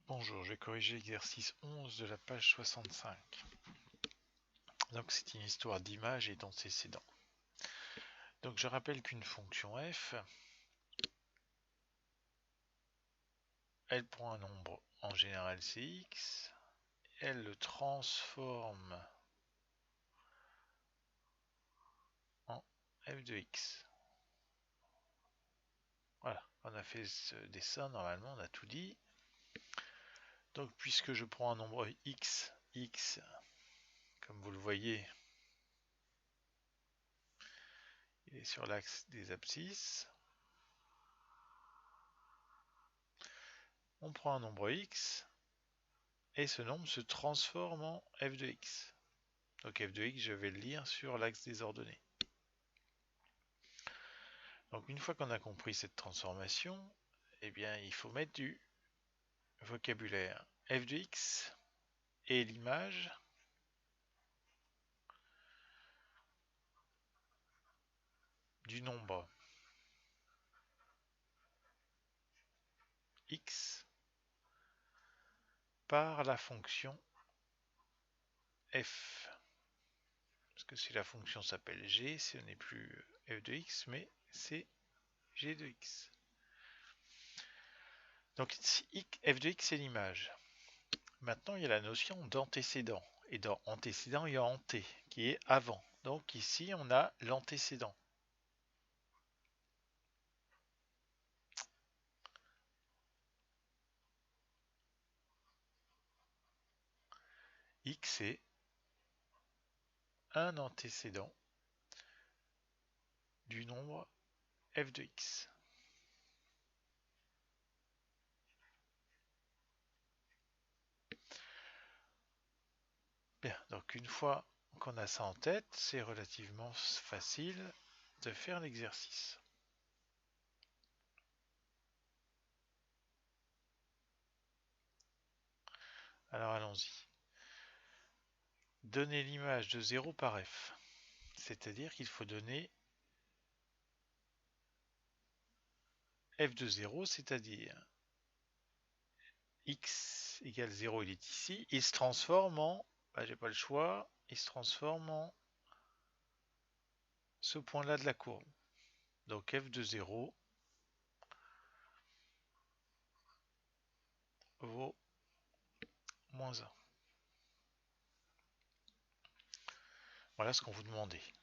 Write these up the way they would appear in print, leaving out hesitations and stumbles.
Bonjour, je vais corriger l'exercice 11 de la page 65. Donc c'est une histoire d'image et d'antécédent. Donc je rappelle qu'une fonction f, elle prend un nombre, en général c'est x, elle le transforme en f de x. Voilà, on a fait ce dessin, normalement on a tout dit. Donc puisque je prends un nombre x, comme vous le voyez, il est sur l'axe des abscisses. On prend un nombre x, et ce nombre se transforme en f de x. Donc f de x, je vais le lire sur l'axe des ordonnées. Donc une fois qu'on a compris cette transformation, eh bien il faut mettre du vocabulaire. F de x est l'image du nombre x par la fonction f. Parce que si la fonction s'appelle g, ce n'est plus f de x, mais c'est g de x. Donc f de x c'est l'image. Maintenant il y a la notion d'antécédent. Et dans antécédent il y a anté, qui est avant. Donc ici on a l'antécédent. X est un antécédent du nombre f de x. Bien, donc une fois qu'on a ça en tête, c'est relativement facile de faire l'exercice. Alors allons-y. Donner l'image de 0 par f. C'est-à-dire qu'il faut donner f de 0, c'est-à-dire x égale 0, il est ici. Il se transforme en, j'ai pas le choix, il se transforme en ce point-là de la courbe. Donc f de 0 vaut moins 1. Voilà ce qu'on vous demandait.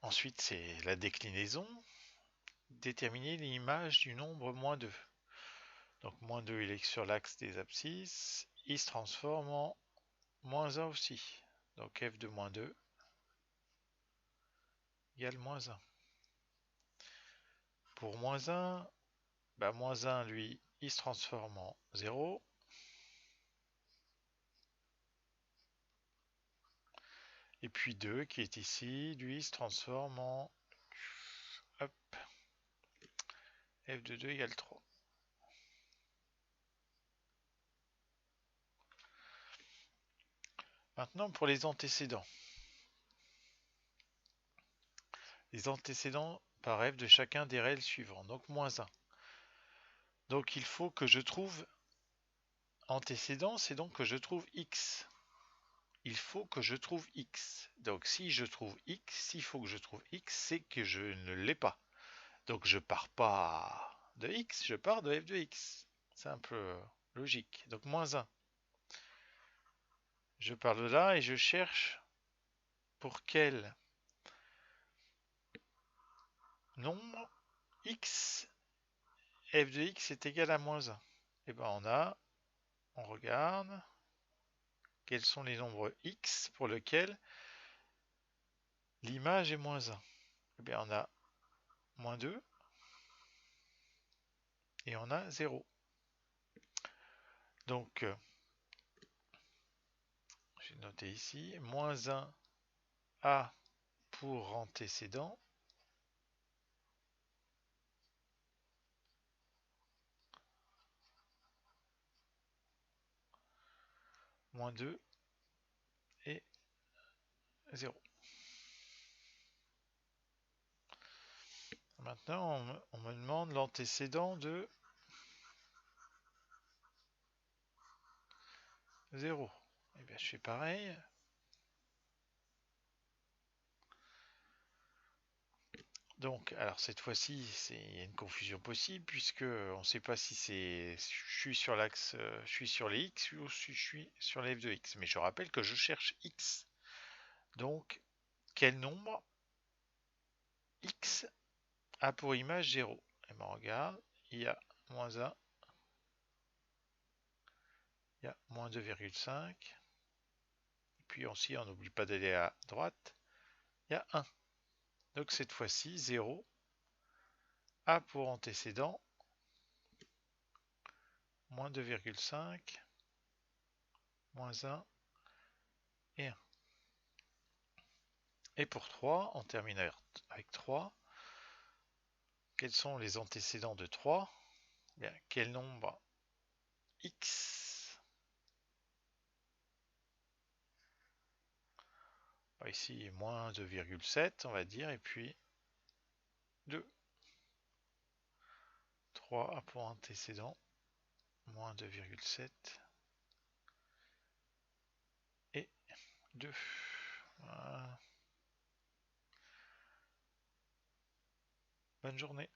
Ensuite, c'est la déclinaison. Déterminer l'image du nombre moins 2. Donc moins 2, il est sur l'axe des abscisses. Il se transforme en moins 1 aussi. Donc f de moins 2 égale moins 1. Pour moins 1, moins 1, lui, il se transforme en 0. Et puis 2, qui est ici, lui, il se transforme en hop, f de 2 égale 3. Maintenant, pour les antécédents. Les antécédents par f de chacun des réels suivants. Donc moins 1. Donc il faut que je trouve antécédent, c'est donc que je trouve x. Il faut que je trouve x. Donc si je trouve x, s'il faut que je trouve x, c'est que je ne l'ai pas. Donc je pars pas de x, je pars de f de x. C'est un peu logique. Donc moins 1. Je pars de là et je cherche pour quel nombre x, f de x est égal à moins 1. Et bien on regarde quels sont les nombres x pour lesquels l'image est moins 1. Et bien on a moins 2 et on a 0. Donc j'ai noté ici, moins 1 A pour antécédent, moins 2 et 0. Maintenant, on me demande l'antécédent de 0. Et bien je fais pareil. Donc, alors cette fois-ci, il y a une confusion possible puisque on ne sait pas si je suis sur l'axe, je suis sur les x ou si je suis sur les f de x. Mais je rappelle que je cherche x. Donc, quel nombre x a pour image 0? Et ben regarde, il y a moins 1, il y a moins 2,5. Puis aussi, on n'oublie pas d'aller à droite, il y a 1. Donc cette fois-ci, 0 a pour antécédent moins 2,5, moins 1 et 1. Et pour 3, on termine avec 3. Quels sont les antécédents de 3? Bien, quel nombre x? Ici, moins 2,7, on va dire, et puis 2. 3 a pour antécédent moins 2,7 et 2. Voilà. Bonne journée.